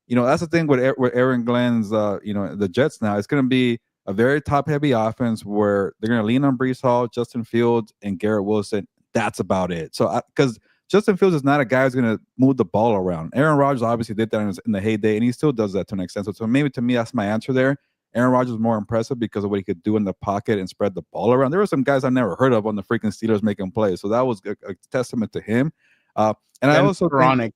that's the thing with Aaron Glenn's, the Jets now. It's going to be a very top-heavy offense where they're going to lean on Breece Hall, Justin Fields, and Garrett Wilson. That's about it. So, because Justin Fields is not a guy who's going to move the ball around. Aaron Rodgers obviously did that in the heyday, and he still does that to an extent. So maybe to me, that's my answer there. Aaron Rodgers is more impressive because of what he could do in the pocket and spread the ball around. There were some guys I never heard of on the freaking Steelers making plays. So that was a testament to him. And I also think,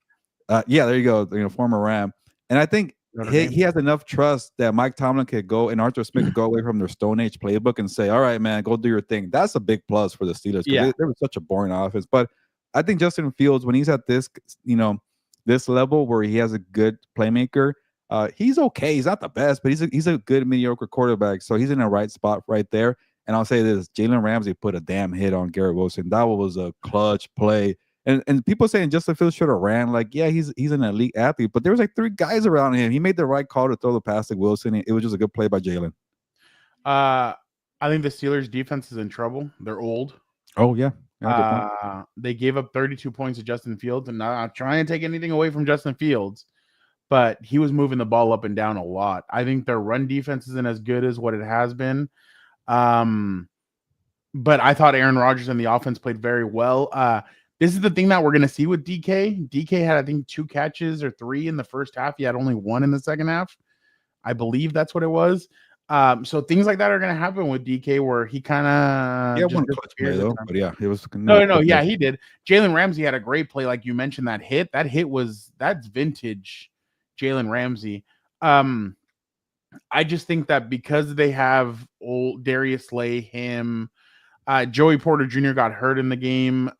there you go, former Ram. And I think he has enough trust that Mike Tomlin could go and Arthur Smith could go away from their Stone Age playbook and say, all right, man, go do your thing. That's a big plus for the Steelers because they were such a boring offense. But I think Justin Fields, when he's at this, this level where he has a good playmaker, he's okay. He's not the best, but he's a good mediocre quarterback. So he's in the right spot right there. And I'll say this, Jalen Ramsey put a damn hit on Garrett Wilson. That was a clutch play. And people saying Justin Fields should have ran. Like, yeah, he's an elite athlete, but there was 3 guys around him. He made the right call to throw the pass to Wilson. It was just a good play by Jalen. I think the Steelers defense is in trouble. They're old. Oh, yeah. They gave up 32 points to Justin Fields, and not trying to take anything away from Justin Fields, but he was moving the ball up and down a lot. I think their run defense isn't as good as what it has been. But I thought Aaron Rodgers and the offense played very well. This is the thing that we're going to see with DK. DK had, I think, 2 catches or 3 in the first half. He had only 1 in the second half. I believe that's what it was. So things like that are going to happen with DK where he kind of one clutch play though. But yeah, it was yeah, he did. Jalen Ramsey had a great play, like you mentioned. That hit that's vintage Jalen Ramsey. I just think that because they have old Darius Slay, him, Joey Porter Jr. got hurt in the game.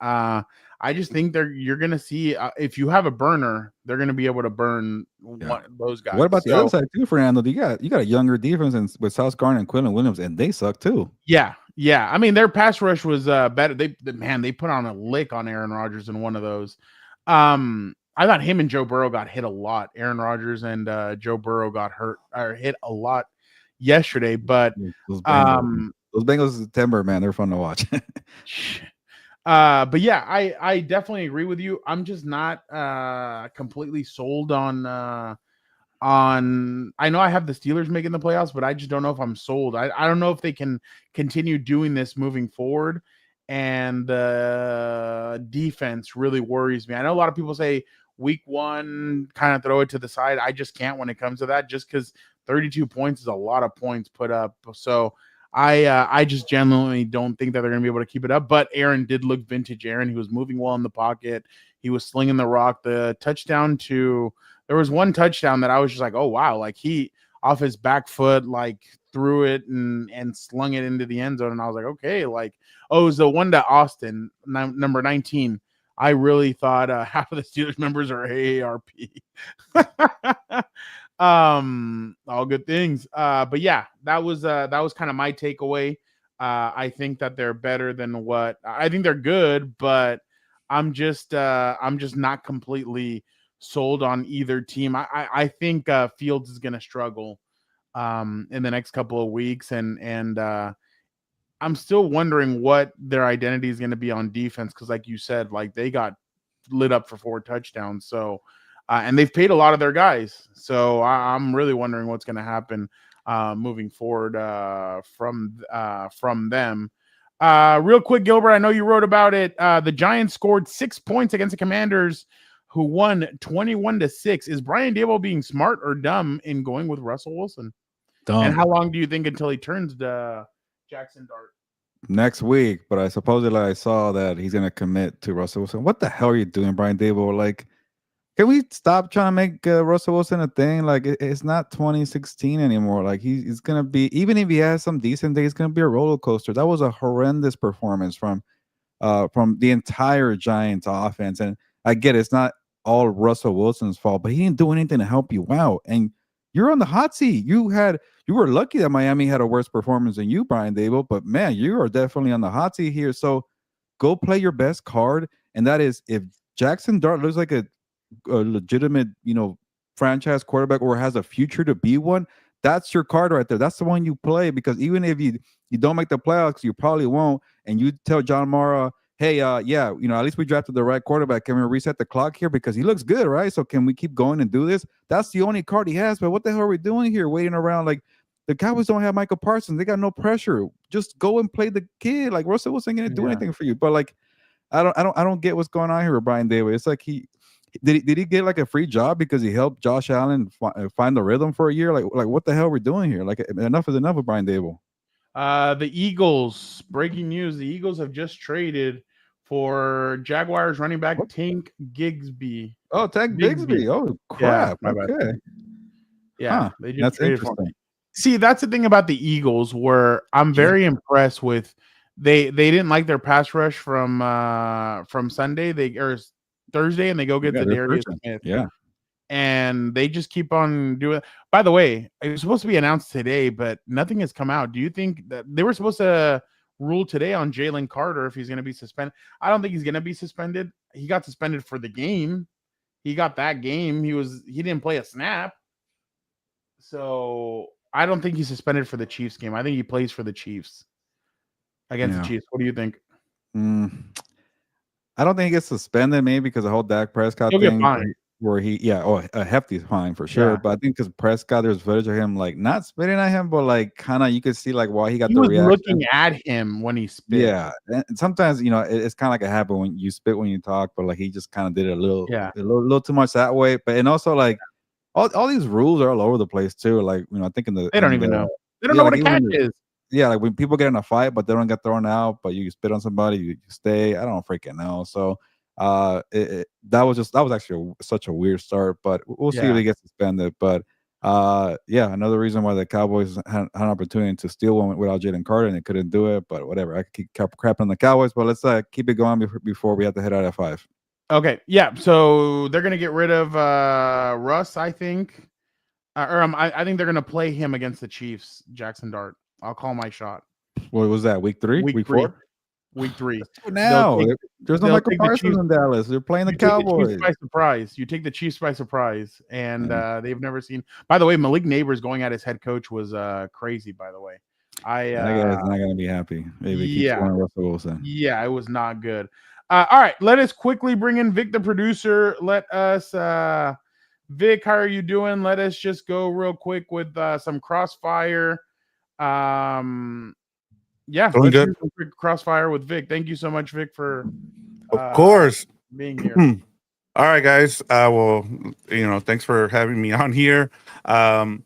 I just think you're gonna see if you have a burner, they're gonna be able to burn Yeah. those What guys. about the other So side too, Fernando? You got a younger defense with South Garner and Quinlan Williams, and they suck too. yeah. I mean, their pass rush was better. They put on a lick on Aaron Rodgers in one of those. I thought him and Joe Burrow got hit a lot. Aaron Rodgers and Joe Burrow got hurt or hit a lot yesterday, but those Bengals September, man, they're fun to watch. But yeah, I definitely agree with you. I'm just not completely sold on I know I have the Steelers making the playoffs, but I just don't know if I'm sold. I don't know if they can continue doing this moving forward. And the defense really worries me. I know a lot of people say week 1, kind of throw it to the side. I just can't when it comes to that, just because 32 points is a lot of points put up. So I just genuinely don't think that they're going to be able to keep it up. But Aaron did look vintage Aaron. He was moving well in the pocket. He was slinging the rock. There was one touchdown that I was just like, oh, wow. Like he off his back foot, like threw it and slung it into the end zone. And I was like, okay, like, oh, it was the one to Austin, number 19. I really thought half of the Steelers members are AARP. All good things. But yeah, that was kind of my takeaway. I think that they're better than what I think they're good, but I'm just not completely sold on either team. I think Fields is going to struggle in the next couple of weeks, and I'm still wondering what their identity is going to be on defense, because like you said, like they got lit up for 4 touchdowns. So and they've paid a lot of their guys. So I'm really wondering what's going to happen moving forward from them. Real quick, Gilbert, I know you wrote about it. The Giants scored 6 points against the Commanders, who won 21-6. Is Brian Daboll being smart or dumb in going with Russell Wilson? Dumb. And how long do you think until he turns to Jackson Dart? Next week, but I saw that he's gonna commit to Russell Wilson. What the hell are you doing, Brian Daboll? Like, can we stop trying to make Russell Wilson a thing? Like, it's not 2016 anymore. Like, he's gonna be, even if he has some decent days, it's gonna be a roller coaster. That was a horrendous performance from the entire Giants offense. And I get it's not all Russell Wilson's fault, but he didn't do anything to help you out. And you're on the hot seat. You were lucky that Miami had a worse performance than you, Brian Daboll, but man, you are definitely on the hot seat here. So go play your best card, and that is if Jackson Dart looks like a legitimate, franchise quarterback or has a future to be one, that's your card right there. That's the one you play, because even if you don't make the playoffs, you probably won't, and you tell John Mara, hey, at least we drafted the right quarterback. Can we reset the clock here? Because he looks good, right? So can we keep going and do this? That's the only card he has. But what the hell are we doing here waiting around? Like, the Cowboys don't have Michael Parsons. They got no pressure. Just go and play the kid. Like, Russell wasn't going to do anything for you. But like, I don't get what's going on here with Brian Daboll. It's like did he get like a free job because he helped Josh Allen find the rhythm for a year? Like what the hell are we doing here? Like, enough is enough of Brian Daboll. The Eagles, breaking news, the Eagles have just traded for Jaguars running back Tank Bigsby. Oh, Tank Bigsby. Oh, crap. Yeah, okay. Yeah, they just that's interesting. See, that's the thing about the Eagles, where I'm very impressed with. They didn't like their pass rush from Sunday, or Thursday, and they go get the Darius Smith. Yeah. And they just keep on doing it. By the way, it was supposed to be announced today, but nothing has come out. Do you think that they were supposed to rule today on Jalen Carter if he's going to be suspended? I don't think he's going to be suspended. He got suspended for the game. He got that game. He didn't play a snap. So I don't think he's suspended for the Chiefs game. I think he plays for the Chiefs against the Chiefs. What do you think? I don't think he gets suspended, maybe because the whole Dak Prescott thing. Where a hefty fine for sure. Yeah. But I think because Prescott, there's footage of him like not spitting at him, but like kind of you could see like why he got the reaction. Looking at him when he spit. Yeah, and sometimes it's kind of like a habit when you spit when you talk, but like he just kind of did it a little too much that way. But and also like all these rules are all over the place too. Like I think they don't even know. They don't know what a catch is. Yeah, like when people get in a fight, but they don't get thrown out, but you spit on somebody, you stay. I don't freaking know. So. That was actually such a weird start, but we'll see if he gets suspended. But Yeah, another reason why the Cowboys had an opportunity to steal one without Jalen Carter and they couldn't do it. But whatever, I could keep crapping on the Cowboys. But let's keep it going before we have to head out at 5. Okay, yeah. So they're gonna get rid of Russ, I think, I think they're gonna play him against the Chiefs. Jackson Dart. I'll call my shot. What was that? Week 3? Week Week three. 4? Week 3. Now there's no Michael take the Parsons Chiefs. in Dallas. They're playing the You take the Cowboys. Chiefs by surprise. You take the Chiefs by surprise, and they've never seen. By the way, Malik Neighbors going at his head coach was crazy. By the way, that guy's not gonna be happy. Maybe he keeps going Russell Wilson. Yeah, it was not good. All right, let us quickly bring in Vic, the producer. Let us, Vic, how are you doing? Let us just go real quick with some crossfire. Yeah, doing let's good. do some quick crossfire with Vic. Thank you so much, Vic, for of course being here. All right, guys. Well, thanks for having me on here. All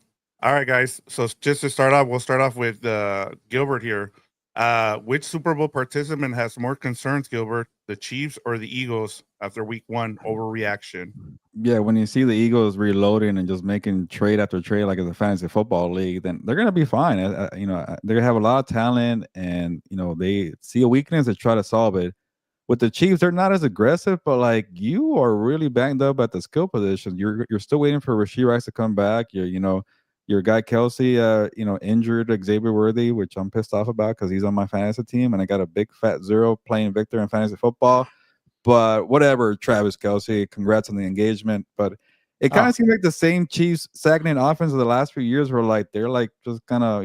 right, guys. So just to start off, we'll start off with Gilbert here. Which Super Bowl participant has more concerns, Gilbert? The Chiefs or the Eagles after week 1 overreaction? Yeah, when you see the Eagles reloading and just making trade after trade like it's a fantasy football league, then they're gonna be fine. They have a lot of talent, and they see a weakness and try to solve it. With the Chiefs, they're not as aggressive, but like you are really banged up at the skill position. You're still waiting for Rashee Rice to come back. Your guy Kelsey, injured Xavier Worthy, which I'm pissed off about because he's on my fantasy team, and I got a big fat 0 playing Victor in fantasy football. But whatever, Travis Kelsey, congrats on the engagement. But it kind of seems like the same Chiefs stagnant offense of the last few years were like they're like just kind of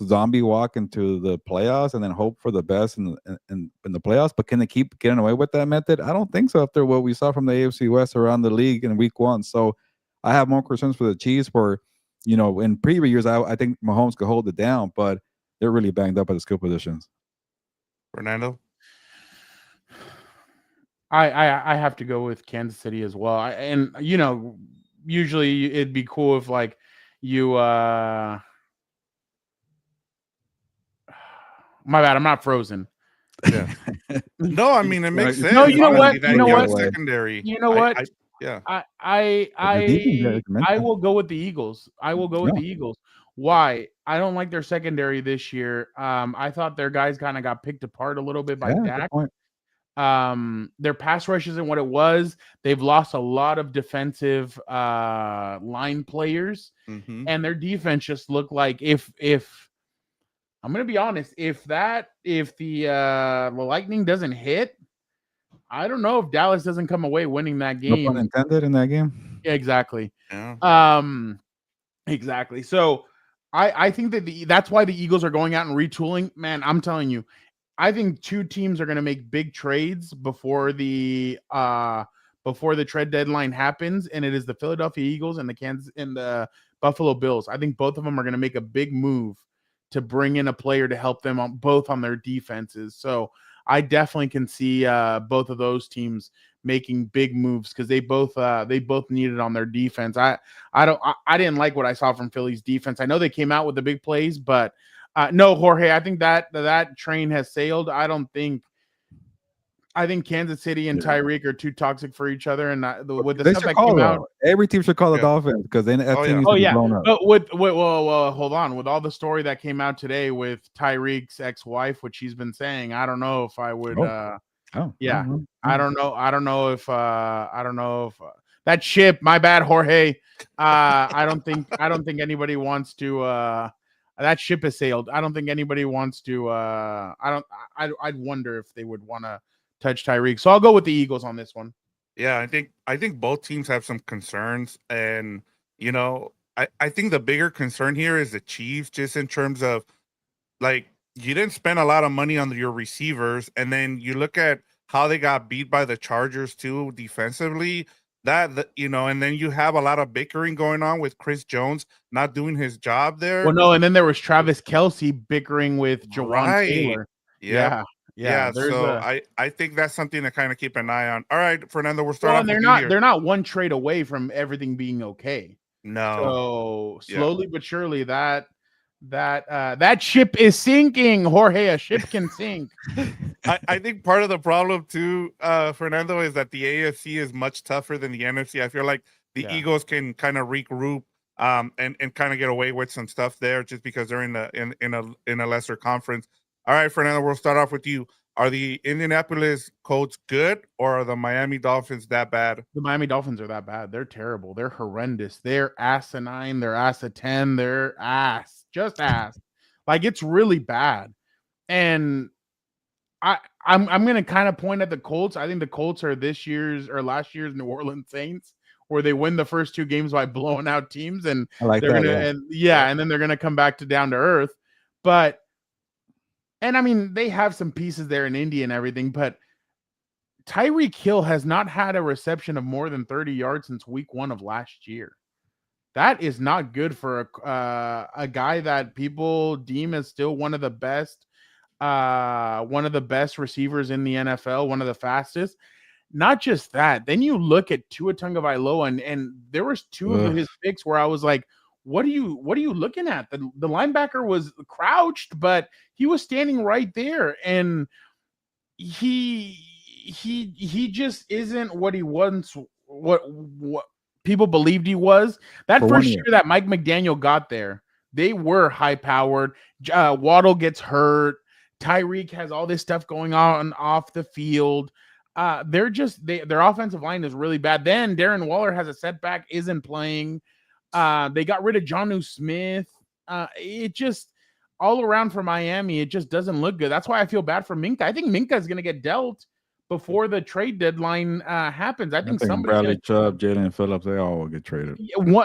zombie walk into the playoffs and then hope for the best in the playoffs. But can they keep getting away with that method? I don't think so after what we saw from the AFC West around the league in week 1. So I have more concerns for the Chiefs where, in previous years, I think Mahomes could hold it down, but they're really banged up at the skill positions. Fernando? I have to go with Kansas City as well. Usually it'd be cool if like you my bad, I'm not frozen. Yeah. No, I mean it makes sense. No, you know what? Secondary. You know what? Yeah. I will go with the Eagles. I will go with the Eagles. Why? I don't like their secondary this year. I thought their guys kind of got picked apart a little bit by Dak. Their pass rush isn't what it was. They've lost a lot of defensive line players, and their defense just looked like if I'm gonna be honest, if the Lightning doesn't hit, I don't know if Dallas doesn't come away winning that game. No pun intended in that game. Yeah, exactly. Yeah. Exactly. So I think that that's why the Eagles are going out and retooling. Man, I'm telling you, I think 2 teams are going to make big trades before the trade deadline happens, and it is the Philadelphia Eagles and the Buffalo Bills. I think both of them are going to make a big move to bring in a player to help them on their defenses. So I definitely can see both of those teams making big moves because they both need it on their defense. I didn't like what I saw from Philly's defense. I know they came out with the big plays, but no, Jorge, I think that train has sailed. I think Kansas City and Tyreek are too toxic for each other, and with the stuff that came out, every team should call the Dolphins because then that team needs to be blown up. But hold on, with all the story that came out today with Tyreek's ex-wife, which he's been saying, I don't know if I would. I don't know if that ship. My bad, Jorge. I don't think anybody wants to. That ship has sailed. I don't think anybody wants to. I'd wonder if they would want to touch Tyreek. So I'll go with the Eagles on this one. Yeah, I think both teams have some concerns, and I think the bigger concern here is the Chiefs, just in terms of like you didn't spend a lot of money on your receivers, and then you look at how they got beat by the Chargers too defensively. And then you have a lot of bickering going on with Chris Jones not doing his job there. Well, no, and then there was Travis Kelsey bickering with Jawan Taylor. Yeah. So I think that's something to kind of keep an eye on. All right, Fernando, we're starting. They're not one trade away from everything being okay. No. So slowly but surely that ship is sinking. Jorge, a ship can sink. I think part of the problem too, Fernando, is that the AFC is much tougher than the NFC. I feel like the Eagles can kind of regroup and kind of get away with some stuff there just because they're in a lesser conference. All right, Fernando, we'll start off with you. Are the Indianapolis Colts good, or are the Miami Dolphins that bad? The Miami Dolphins are that bad. They're terrible. They're horrendous. They're asinine. They're ass of 10. They're just ass. Like, it's really bad. And I'm going to kind of point at the Colts. I think the Colts are last year's New Orleans Saints, where they win the first 2 games by blowing out teams, and like they're that, gonna and then they're gonna come back to down to earth. And I mean, they have some pieces there in Indy and everything, but Tyreek Hill has not had a reception of more than 30 yards since week 1 of last year. That is not good for a guy that people deem as still one of the best receivers in the NFL, one of the fastest. Not just that. Then you look at Tua Tagovailoa, and there was 2 of his picks where I was like, what are you looking at? The linebacker was crouched, but he was standing right there, and he just isn't what he once what people believed he was. That first year that Mike McDaniel got there, they were high powered. Waddle gets hurt. Tyreek has all this stuff going on off the field. Their offensive line is really bad. Then Darren Waller has a setback, isn't playing. They got rid of Jonnu Smith. It just all around for Miami, it just doesn't look good. That's why I feel bad for Minka. I think Minka is going to get dealt before the trade deadline happens. I think Bradley Chubb, Jalen Phillips, they all will get traded.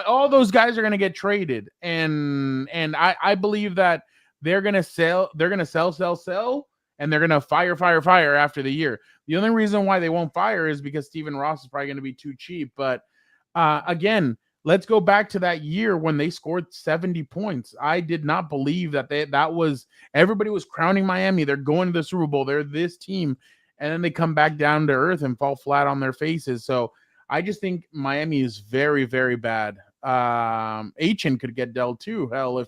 All those guys are going to get traded, and I believe that they're going to sell. They're going to sell, and they're going to fire after the year. The only reason why they won't fire is because Stephen Ross is probably going to be too cheap. But again, let's go back to that year when they scored 70 points. I did not believe that everybody was crowning Miami. They're going to the Super Bowl. They're this team. And then they come back down to earth and fall flat on their faces. So I just think Miami is very, very bad. Achin could get dealt too. Hell,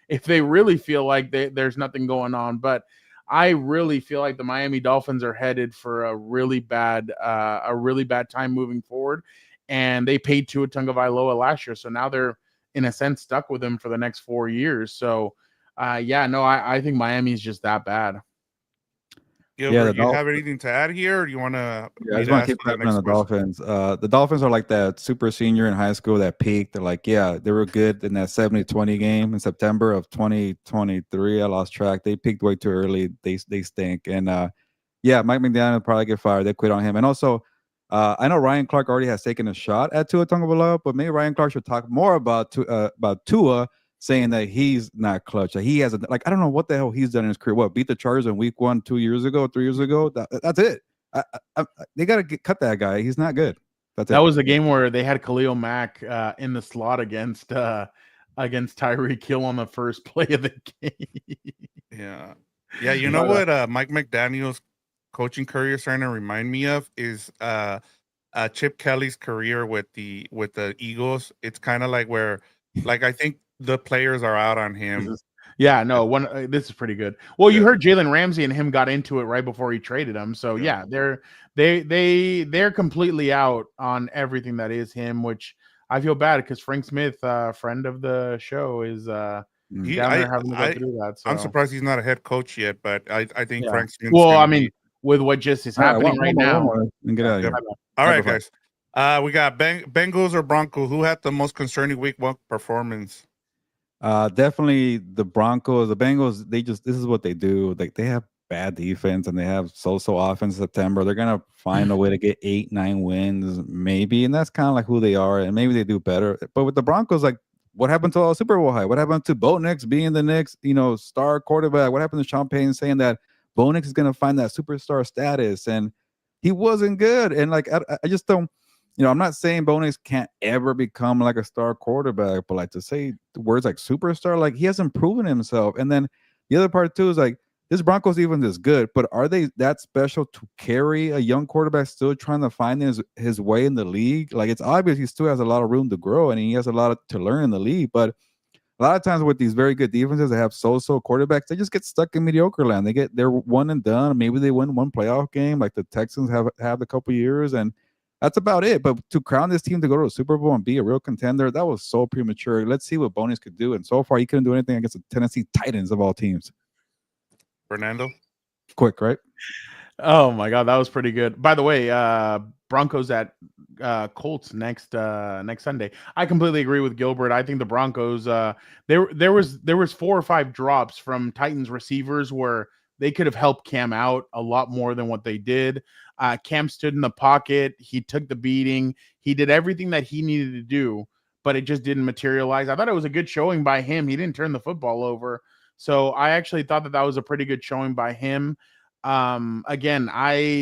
if they really feel like there's nothing going on. But I really feel like the Miami Dolphins are headed for a really bad time moving forward. And they paid Tua Tagovailoa last year, so now they're in a sense stuck with him for the next 4 years. So, I think Miami is just that bad. Gilbert, do you have anything to add here, or do you want to? Yeah, I just want to keep clapping on the Dolphins. The Dolphins are like that super senior in high school that peaked. They're like, they were good in that 70-20 game in September of 2023. I lost track. They peaked way too early. They stink. And Mike McDaniel will probably get fired. They quit on him. And also, I know Ryan Clark already has taken a shot at Tua Tagovailoa, but maybe Ryan Clark should talk more about Tua, saying that he's not clutch. That he hasn't, I don't know what the hell he's done in his career. What, beat the Chargers in week 1 3 years ago? That's it. They got to cut that guy. He's not good. That was the game where they had Khalil Mack in the slot against Tyreek Hill on the first play of the game. Yeah. You know what Mike McDaniel's coaching career is starting to remind me of is Chip Kelly's career with the Eagles. It's kind of like where, I think the players are out on him. This is pretty good. Well, you heard Jalen Ramsey and him got into it right before he traded him. So they're completely out on everything that is him, which I feel bad because Frank Smith, friend of the show, is down there having to go through that. So. I'm surprised he's not a head coach yet, but I think Frank Smith. Well, I mean, with what just is happening right now. Get out of here. All right, guys. We got Bengals or Broncos. Who had the most concerning week 1 performance? Definitely the Broncos. The Bengals, this is what they do. They have bad defense and they have so-so offense in September. They're gonna find a way to get 8-9 wins, maybe, and that's kind of like who they are, and maybe they do better. But with the Broncos, what happened to all Super Bowl hype? What happened to Bo Nix being the next, star quarterback? What happened to Sean Payton saying that Bo Nix is gonna find that superstar status? And he wasn't good. And I just don't. I'm not saying Bo Nix can't ever become like a star quarterback, but to say words like superstar, he hasn't proven himself. And then the other part too is this Broncos even is good, but are they that special to carry a young quarterback still trying to find his way in the league? It's obvious he still has a lot of room to grow and he has a lot to learn in the league. But a lot of times with these very good defenses that have so-so quarterbacks, they just get stuck in mediocre land. They're one and done. Maybe they win one playoff game like the Texans have a couple years, and That's about it. But to crown this team to go to the Super Bowl and be a real contender, that was so premature. Let's see what Bones could do. And so far, he couldn't do anything against the Tennessee Titans of all teams. Fernando? Quick, right? Oh my God, that was pretty good. By the way, Broncos at Colts next Sunday. I completely agree with Gilbert. I think the Broncos there was 4 or 5 drops from Titans receivers where they could have helped Cam out a lot more than what they did. Cam stood in the pocket. He took the beating. He did everything that he needed to do, but it just didn't materialize. I thought it was a good showing by him. He didn't turn the football over. So I actually thought that was a pretty good showing by him. Again,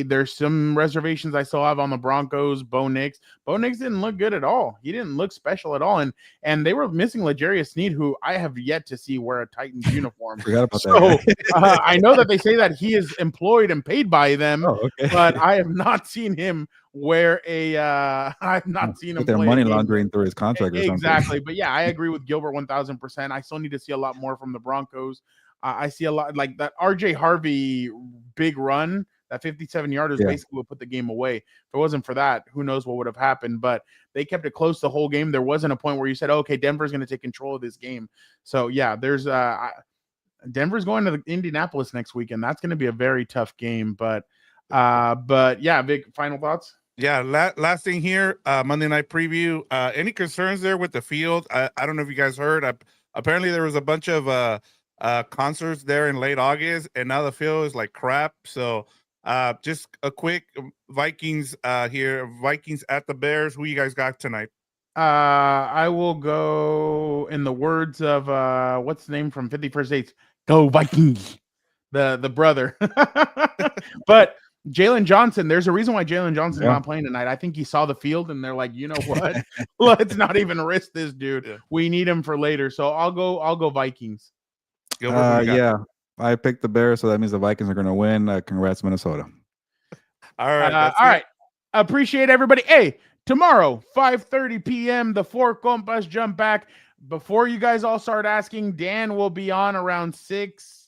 there's some reservations I still have on the Broncos. Bo Nix didn't look good at all. He didn't look special at all. And they were missing L'Jarius Sneed, who I have yet to see wear a Titans uniform. Forgot about that. I know that they say that he is employed and paid by them, but I have not seen him wear a I've not seen him their money laundering through his contract or exactly. But yeah, I agree with Gilbert 1000%. I still need to see a lot more from the Broncos. I see a lot like that RJ Harvey big run, that 57-yarders basically would put the game away. If it wasn't for that, who knows what would have happened. But they kept it close the whole game. There wasn't a point where you said, okay, Denver's going to take control of this game. So yeah, there's Denver's going to Indianapolis next weekend. That's going to be a very tough game. But yeah, Vic, final thoughts? Yeah, last thing here, Monday night preview. Any concerns there with the field? I don't know if you guys heard. Apparently there was a bunch of concerts there in late August, and now the field is like crap. So just a quick Vikings here. Vikings at the Bears. Who you guys got tonight? I will go in the words of what's the name from 51st Dates? Go Vikings. The brother. But Jalen Johnson, there's a reason why Jalen Johnson's not playing tonight. I think he saw the field and they're like, you know what? Let's not even risk this dude. Yeah. We need him for later. So I'll go Vikings. Yeah, I picked the Bears, so that means the Vikings are going to win. Congrats, Minnesota. All right. All right. Appreciate everybody. Hey, tomorrow, 5:30 p.m., the 4 Compas jump back. Before you guys all start asking, Dan will be on around 6:20,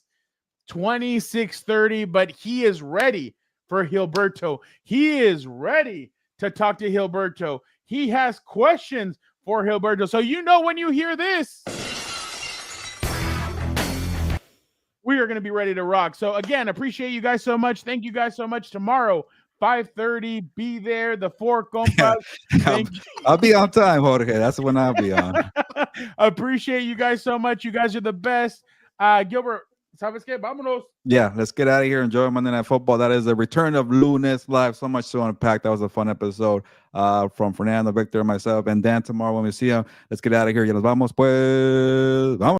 6:30, but he is ready for Gilberto. He is ready to talk to Gilberto. He has questions for Gilberto. So when you hear this, we are going to be ready to rock. So again, appreciate you guys so much. Thank you guys so much. Tomorrow, 5:30, be there. The 4 Compas. I'll be on time, Jorge. That's when I'll be on. Appreciate you guys so much. You guys are the best. Gilbert, ¿sabes qué? Vámonos. Yeah, let's get out of here. Enjoy Monday Night Football. That is the return of Lunes live. So much to unpack. That was a fun episode from Fernando, Victor, myself, and Dan tomorrow when we see him. Let's get out of here. Ya nos vamos, pues. Vamos.